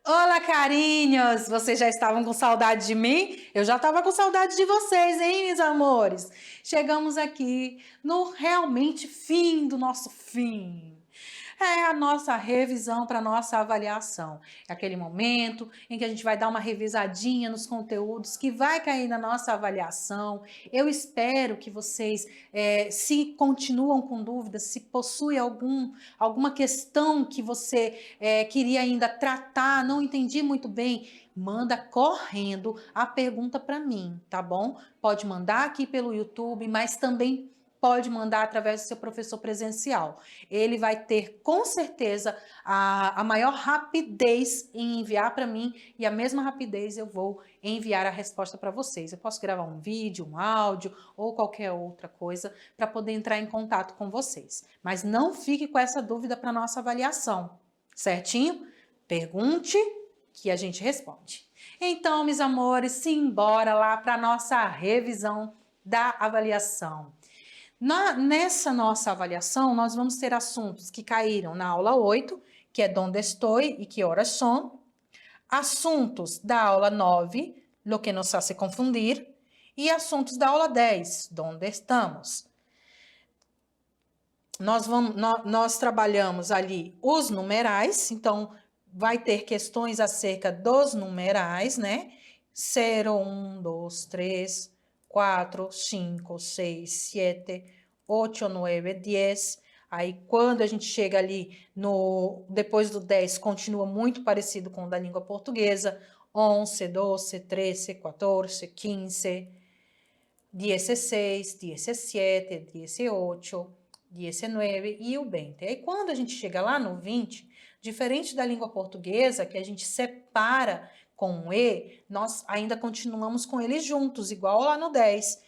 Olá, carinhos! Vocês já estavam com saudade de mim? Eu já estava com saudade de vocês, hein, meus amores? Chegamos aqui no realmente fim do nosso fim. É a nossa revisão para nossa avaliação. É aquele momento em que a gente vai dar uma revisadinha nos conteúdos que vai cair na nossa avaliação. Eu espero que vocês, se continuam com dúvidas, se possui alguma questão que você queria ainda tratar, não entendi muito bem, manda correndo a pergunta para mim, tá bom? Pode mandar aqui pelo YouTube, mas também pode mandar através do seu professor presencial. Ele vai ter, com certeza, a maior rapidez em enviar para mim e a mesma rapidez eu vou enviar a resposta para vocês. Eu posso gravar um vídeo, um áudio ou qualquer outra coisa para poder entrar em contato com vocês. Mas não fique com essa dúvida para nossa avaliação, certinho? Pergunte que a gente responde. Então, meus amores, simbora lá para nossa revisão da avaliação. Nessa nossa avaliação, nós vamos ter assuntos que caíram na aula 8, que é donde estoy e que horas son. Assuntos da aula 9, lo que nos hace confundir. E assuntos da aula 10, donde estamos. Nós trabalhamos ali os numerais, então vai ter questões acerca dos numerais, né? 0, 1, 2, 3, 4, 5, 6, 7, 8, 9, 10. Aí, quando a gente chega ali depois do 10, continua muito parecido com o da língua portuguesa. 11, 12, 13, 14, 15, 16, 17, 18, 19 e o 20. Aí, quando a gente chega lá no 20, diferente da língua portuguesa, que a gente separa com o E, nós ainda continuamos com eles juntos, igual lá no 10.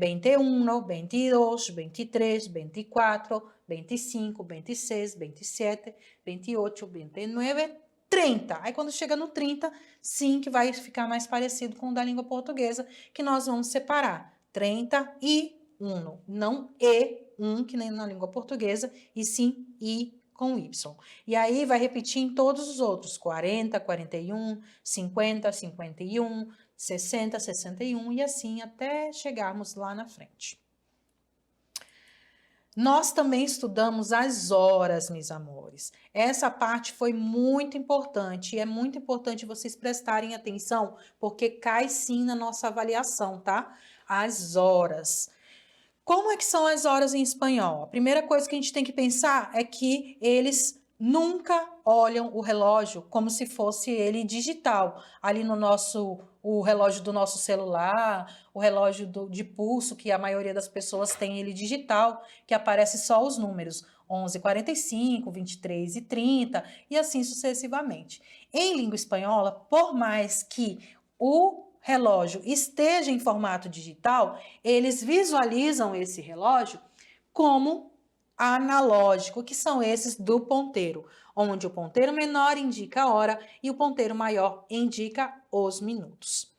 21, 22, 23, 24, 25, 26, 27, 28, 29, 30. Aí quando chega no 30, sim que vai ficar mais parecido com o da língua portuguesa, que nós vamos separar 30 e 1. Não E1, que nem na língua portuguesa, e sim I com Y. E aí vai repetir em todos os outros, 40, 41, 50, 51, 60, 61 e assim até chegarmos lá na frente. Nós também estudamos as horas, meus amores. Essa parte foi muito importante e é muito importante vocês prestarem atenção, porque cai sim na nossa avaliação, tá? As horas. Como é que são as horas em espanhol? A primeira coisa que a gente tem que pensar é que eles nunca olham o relógio como se fosse ele digital. Ali o relógio do nosso celular, o relógio de pulso, que a maioria das pessoas tem ele digital, que aparece só os números 11h45, 23h30 e assim sucessivamente. Em língua espanhola, por mais que o relógio esteja em formato digital, eles visualizam esse relógio como analógico, que são esses do ponteiro, onde o ponteiro menor indica a hora e o ponteiro maior indica os minutos.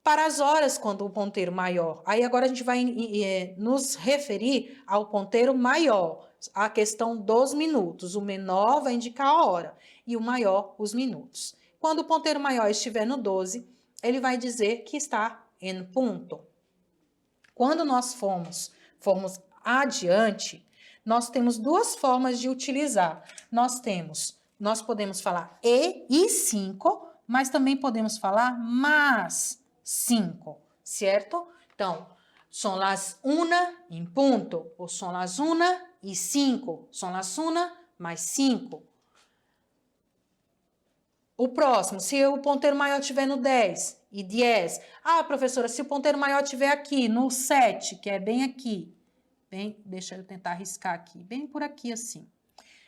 Para as horas, quando o ponteiro maior, aí agora a gente vai nos referir ao ponteiro maior, a questão dos minutos. O menor vai indicar a hora e o maior os minutos. Quando o ponteiro maior estiver no 12, ele vai dizer que está em ponto. Quando nós formos adiante, nós temos duas formas de utilizar. Nós podemos falar e 5, mas também podemos falar más 5, certo? Então, son las 1 em ponto, ou son las 1:05, son las 1 mais 5. O próximo, se o ponteiro maior estiver no 10 e 10. Ah, professora, se o ponteiro maior estiver aqui, no 7, que é bem aqui. Deixa eu tentar riscar aqui, bem por aqui assim.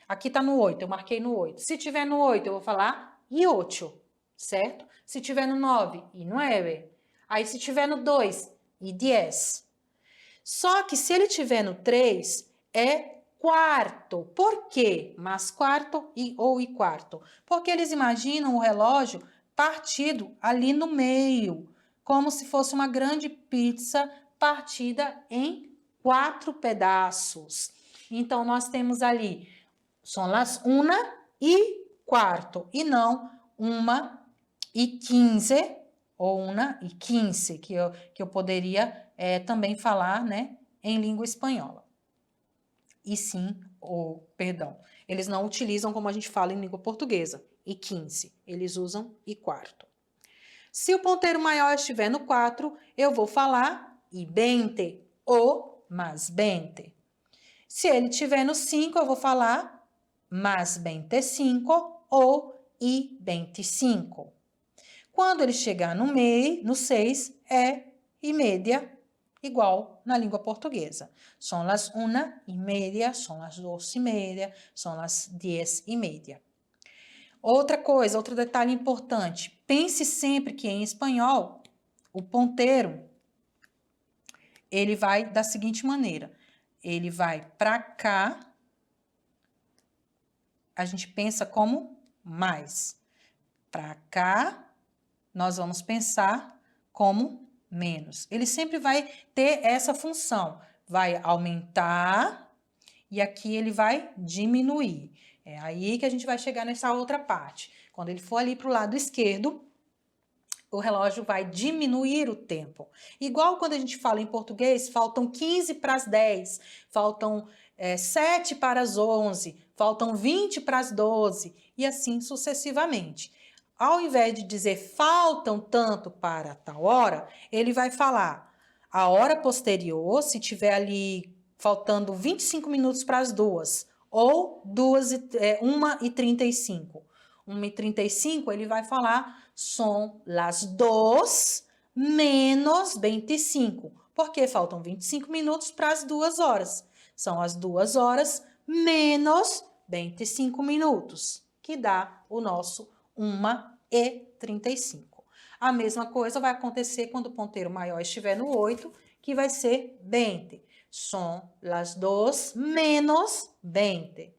Aqui está no 8, eu marquei no 8. Se tiver no 8, eu vou falar e 8, certo? Se tiver no 9, e 9. Aí se tiver no 2, e 10. Só que se ele tiver no 3, é quarto. Por quê? Mas quarto ou e quarto? Porque eles imaginam o relógio partido ali no meio, como se fosse uma grande pizza partida em 4 pedaços. Então, nós temos ali, são las 1:04. quarto, e não 1h15 ou 1h15, que eu poderia também falar, né, em língua espanhola. E sim, perdão, eles não utilizam como a gente fala em língua portuguesa, e 15, eles usam e quarto. Se o ponteiro maior estiver no 4, eu vou falar y 20 ou más 20. Se ele estiver no 5, eu vou falar más 25 ou y 25. Quando ele chegar no meio, no 6, é y media, igual na língua portuguesa. São las 1:30, são las 2:30, são las 10:30. Outra coisa, outro detalhe importante, pense sempre que em espanhol, o ponteiro, ele vai da seguinte maneira, ele vai para cá, a gente pensa como mais. Para cá, nós vamos pensar como menos. Ele sempre vai ter essa função, vai aumentar e aqui ele vai diminuir. É aí que a gente vai chegar nessa outra parte. Quando ele for ali para o lado esquerdo, o relógio vai diminuir o tempo. Igual quando a gente fala em português, faltam 15 para as 10, faltam 7 para as 11, faltam 20 para as 12 e assim sucessivamente. Ao invés de dizer faltam tanto para tal hora, ele vai falar a hora posterior, se tiver ali faltando 25 minutos para as 2, ou 1h35. 1h35, ele vai falar são las 2 menos 25, porque faltam 25 minutos para as 2 horas. São as 2 horas menos 25 minutos, que dá o nosso 1h35. A mesma coisa vai acontecer quando o ponteiro maior estiver no 8, que vai ser 20. São las 2 menos 20.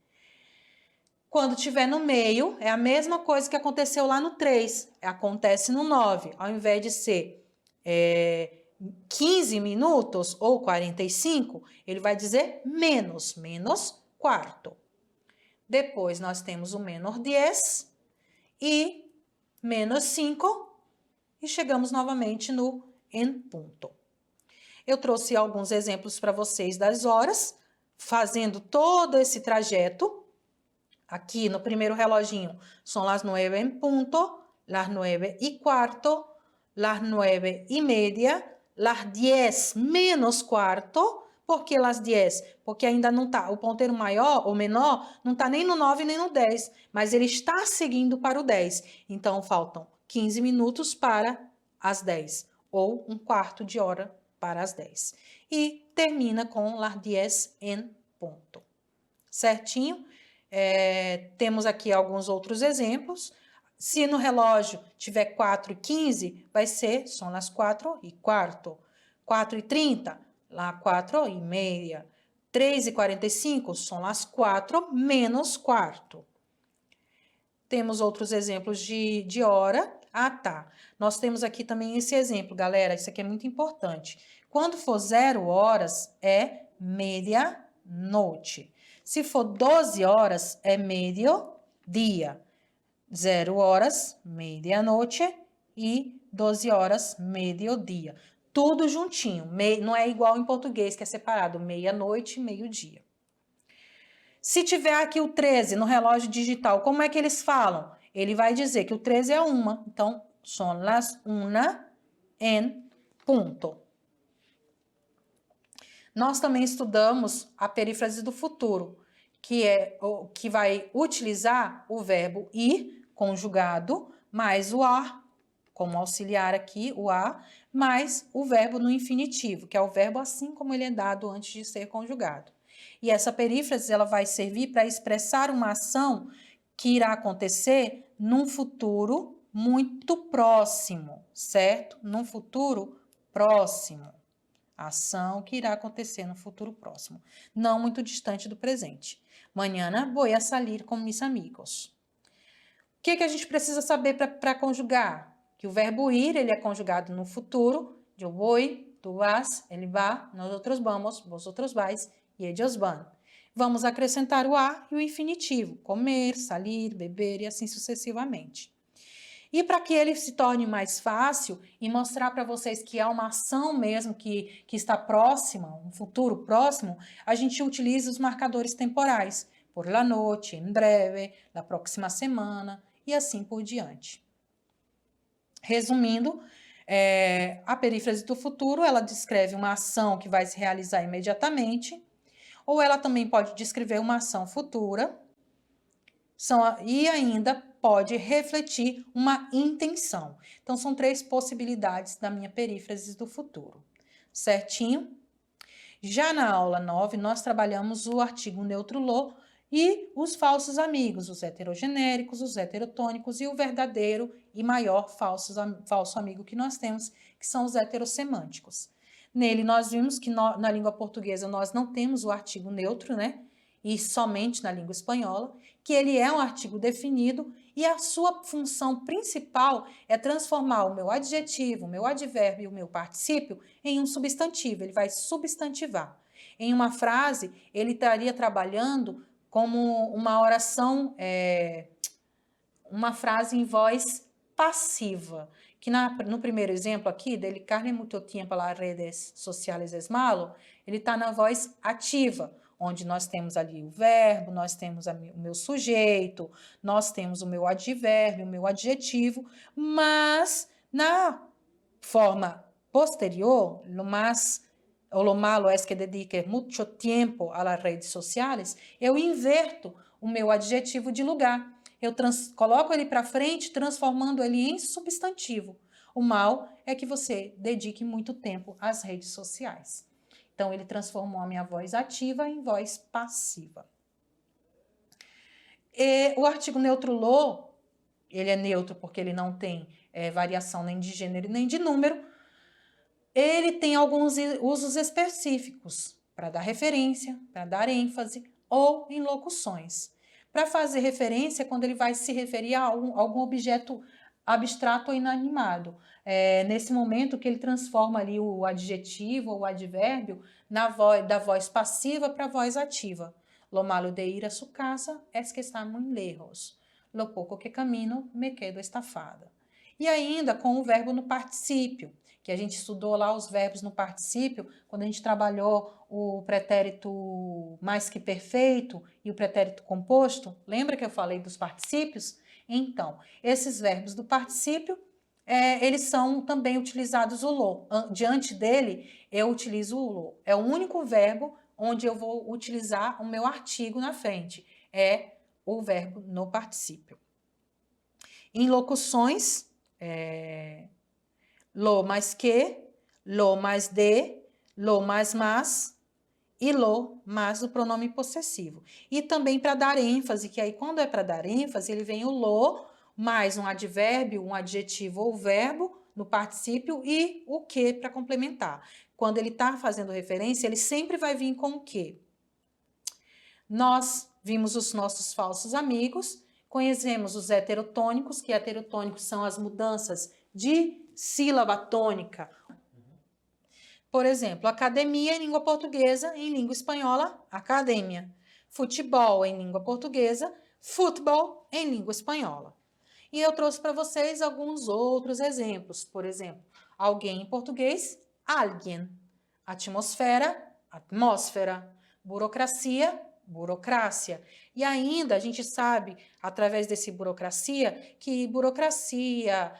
Quando estiver no meio, é a mesma coisa que aconteceu lá no 3. Acontece no 9. Ao invés de ser 15 minutos ou 45, ele vai dizer menos quarto. Depois, nós temos o menos 10 e menos 5 e chegamos novamente no en punto. Eu trouxe alguns exemplos para vocês das horas, fazendo todo esse trajeto. Aqui no primeiro reloginho, são las 9 en punto, las 9:15, las 9:30, las 10 menos quarto. Por que las 10? Porque ainda não está, o ponteiro maior ou menor não está nem no 9 nem no 10, mas ele está seguindo para o 10. Então, faltam 15 minutos para as 10, ou um quarto de hora para as 10. E termina com las 10 en punto. Certinho? Temos aqui alguns outros exemplos. Se no relógio tiver 4:15, vai ser, são las 4:15. 4:30, lá 4:30. 3:45, são las 4 menos quarto. Temos outros exemplos de hora. Ah, tá. Nós temos aqui também esse exemplo, galera. Isso aqui é muito importante. Quando for 0 horas, é meia-noite. Se for 12 horas, é meio-dia. 0 horas, meia-noite e 12 horas, meio-dia. Tudo juntinho. Não é igual em português, que é separado meia-noite e meio-dia. Se tiver aqui o 13 no relógio digital, como é que eles falam? Ele vai dizer que o 13 é 1. Então, são las 1 en punto. Nós também estudamos a perífrase do futuro, que vai utilizar o verbo ir conjugado mais o a, como auxiliar aqui, o a, mais o verbo no infinitivo, que é o verbo assim como ele é dado antes de ser conjugado. E essa perífrase ela vai servir para expressar uma ação que irá acontecer num futuro muito próximo, certo? Num futuro próximo. Ação que irá acontecer no futuro próximo, não muito distante do presente. Mañana voy a salir con mis amigos. O que a gente precisa saber para conjugar? Que o verbo ir, ele é conjugado no futuro. Eu voy, tu vas, ele va, nosotros vamos, vosotros vais e ellos van. Vamos acrescentar o a e o infinitivo, comer, sair, beber e assim sucessivamente. E para que ele se torne mais fácil e mostrar para vocês que é uma ação mesmo que está próxima, um futuro próximo, a gente utiliza os marcadores temporais, por la noche, em breve, na próxima semana e assim por diante. Resumindo, a perífrase do futuro, ela descreve uma ação que vai se realizar imediatamente, ou ela também pode descrever uma ação futura, e ainda pode refletir uma intenção. Então, são 3 possibilidades da minha perífrase do futuro. Certinho? Já na aula 9, nós trabalhamos o artigo neutro lo e os falsos amigos, os heterogenéricos, os heterotônicos e o verdadeiro e maior falso amigo que nós temos, que são os heterossemânticos. Nele, nós vimos que na língua portuguesa nós não temos o artigo neutro, né? E somente na língua espanhola, que ele é um artigo definido e a sua função principal é transformar o meu adjetivo, o meu advérbio e o meu particípio em um substantivo, ele vai substantivar. Em uma frase, ele estaria trabalhando como uma oração, uma frase em voz passiva, que no primeiro exemplo aqui, dedicar muito tempo às redes sociais es malo, ele está na voz ativa, onde nós temos ali o verbo, nós temos o meu sujeito, nós temos o meu advérbio, o meu adjetivo, mas na forma posterior, lo malo es que dedique mucho tiempo a las redes sociales, eu inverto o meu adjetivo de lugar. Eu coloco ele para frente, transformando ele em substantivo. O mal é que você dedique muito tempo às redes sociais. Então, ele transformou a minha voz ativa em voz passiva. E o artigo neutro lo, ele é neutro porque ele não tem variação nem de gênero nem de número. Ele tem alguns usos específicos para dar referência, para dar ênfase ou em locuções. Para fazer referência, quando ele vai se referir a algum objeto abstrato ou inanimado. Nesse momento que ele transforma ali o adjetivo ou o advérbio da voz passiva para a voz ativa. Lo malo de ir a su casa es que está muy lejos. Lo poco que camino me quedo estafada. E ainda com o verbo no particípio, que a gente estudou lá os verbos no particípio, quando a gente trabalhou o pretérito mais que perfeito e o pretérito composto. Lembra que eu falei dos particípios? Então, esses verbos do particípio, eles são também utilizados o lo. Diante dele, eu utilizo o lo. É o único verbo onde eu vou utilizar o meu artigo na frente. É o verbo no particípio. Em locuções, lo mais que, lo mais de, lo mais mas e lo mais o pronome possessivo. E também para dar ênfase, que aí quando é para dar ênfase, ele vem o lo mais um advérbio, um adjetivo ou verbo no particípio e o que para complementar. Quando ele está fazendo referência, ele sempre vai vir com o que. Nós vimos os nossos falsos amigos, conhecemos os heterotônicos, que heterotônicos são as mudanças de sílaba tônica. Por exemplo, academia em língua portuguesa, em língua espanhola, academia. Futebol em língua portuguesa, futebol em língua espanhola. E eu trouxe para vocês alguns outros exemplos. Por exemplo, alguém em português, alguien. Atmosfera, atmósfera. Burocracia, burocrácia. E ainda a gente sabe, através desse burocracia, que burocracia,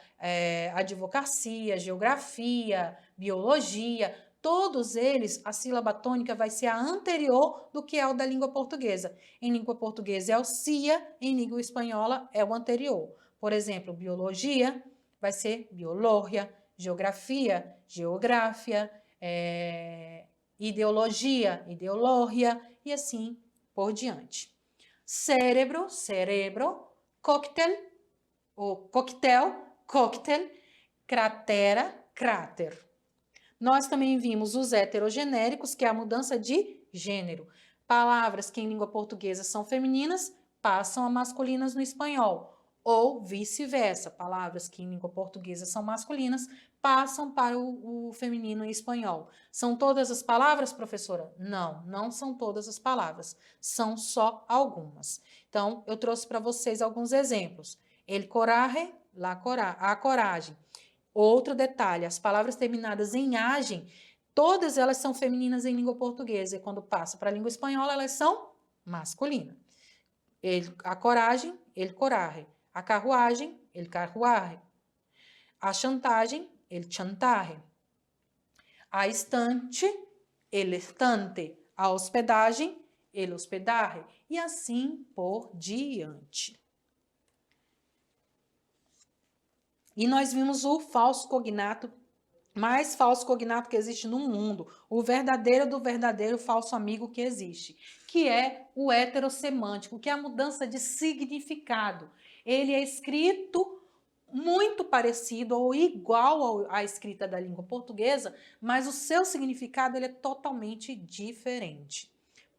advocacia, geografia, biologia, todos eles, a sílaba tônica vai ser a anterior do que é o da língua portuguesa. Em língua portuguesa é o cia, em língua espanhola é o anterior. Por exemplo, biologia vai ser biológia, geografia, geográfia, ideologia, ideológia e assim por diante. Cérebro, cerebro, coquetel, ou coquetel, coquetel, cratera, cráter. Nós também vimos os heterogenéricos, que é a mudança de gênero. Palavras que em língua portuguesa são femininas passam a masculinas no espanhol. ou vice-versa. Palavras que em língua portuguesa são masculinas passam para o feminino em espanhol. São todas as palavras, professora? Não, não são todas as palavras. São só algumas. Então, eu trouxe para vocês alguns exemplos. El coraje, a coragem. Outro detalhe, as palavras terminadas em agem, todas elas são femininas em língua portuguesa. E quando passa para a língua espanhola, elas são masculinas. A coragem, el coraje. A carruagem, el carruaje. A chantagem, el chantaje. A estante, el estante. A hospedagem, el hospedaje. E assim por diante. E nós vimos o falso cognato, mais falso cognato que existe no mundo, o verdadeiro do verdadeiro falso amigo que existe, que é o heterossemântico, que é a mudança de significado. Ele é escrito muito parecido ou igual à escrita da língua portuguesa, mas o seu significado ele é totalmente diferente.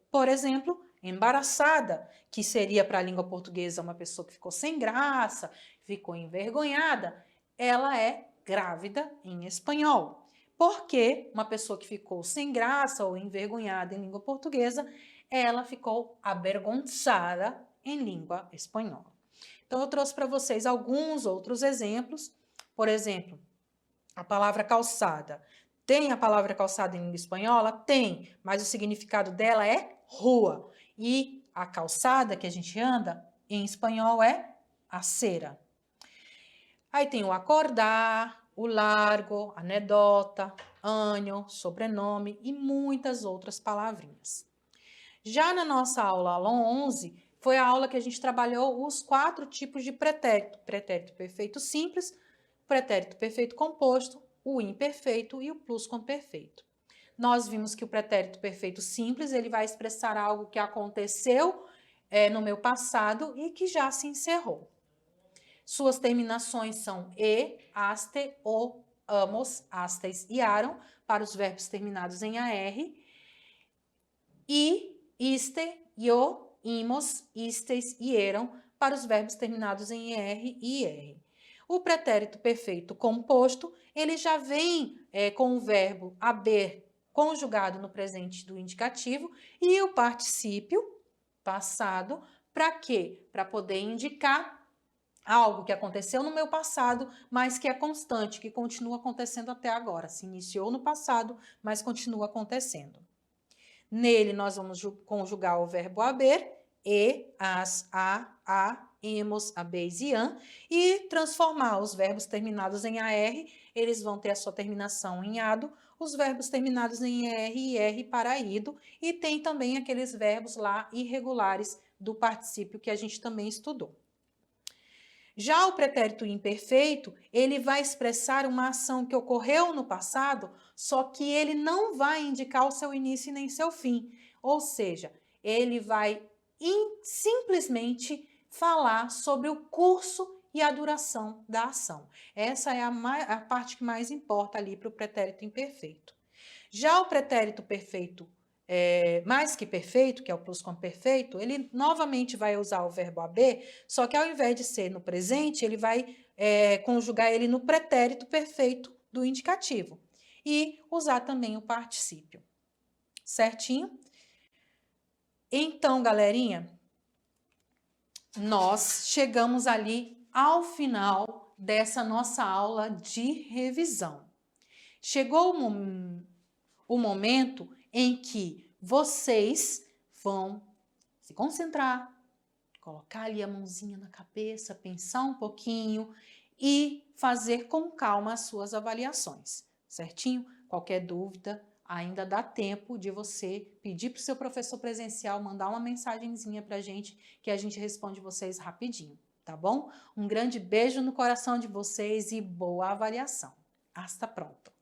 Por exemplo, embaraçada, que seria para a língua portuguesa uma pessoa que ficou sem graça, ficou envergonhada, ela é grávida em espanhol. Porque uma pessoa que ficou sem graça ou envergonhada em língua portuguesa, ela ficou avergonzada em língua espanhola. Então, eu trouxe para vocês alguns outros exemplos. Por exemplo, a palavra calçada. Tem a palavra calçada em língua espanhola? Tem, mas o significado dela é rua. E a calçada que a gente anda, em espanhol, é acera. Aí tem o acordar, o largo, anedota, ano, sobrenome e muitas outras palavrinhas. Já na nossa aula 11, foi a aula que a gente trabalhou os 4 tipos de pretérito. Pretérito perfeito simples, pretérito perfeito composto, o imperfeito e o plusquamperfeito. Nós vimos que o pretérito perfeito simples, ele vai expressar algo que aconteceu no meu passado e que já se encerrou. Suas terminações são e, aste, o, amos, astes e aram, para os verbos terminados em AR, e, iste, io, imos, istes e eram, para os verbos terminados em ER e IR. O pretérito perfeito composto, ele já vem com o verbo haber conjugado no presente do indicativo e o particípio passado, para quê? Para poder indicar algo que aconteceu no meu passado, mas que é constante, que continua acontecendo até agora. Se iniciou no passado, mas continua acontecendo. Nele, nós vamos conjugar o verbo haber, e, as, a, emos, habeis e an, e transformar os verbos terminados em AR, eles vão ter a sua terminação em ado, os verbos terminados em ER e IR para ido, e tem também aqueles verbos lá irregulares do particípio que a gente também estudou. Já o pretérito imperfeito, ele vai expressar uma ação que ocorreu no passado, só que ele não vai indicar o seu início nem seu fim. Ou seja, ele vai simplesmente falar sobre o curso e a duração da ação. Essa é a parte que mais importa ali para o pretérito imperfeito. Já o pretérito perfeito mais que perfeito, que é o plusquamperfeito, ele novamente vai usar o verbo haber, só que ao invés de ser no presente, ele vai conjugar ele no pretérito perfeito do indicativo e usar também o particípio. Certinho? Então, galerinha, nós chegamos ali ao final dessa nossa aula de revisão. Chegou o momento em que vocês vão se concentrar, colocar ali a mãozinha na cabeça, pensar um pouquinho e fazer com calma as suas avaliações, certinho? Qualquer dúvida, ainda dá tempo de você pedir para o seu professor presencial mandar uma mensagenzinha para a gente que a gente responde vocês rapidinho, tá bom? Um grande beijo no coração de vocês e boa avaliação. Hasta pronto!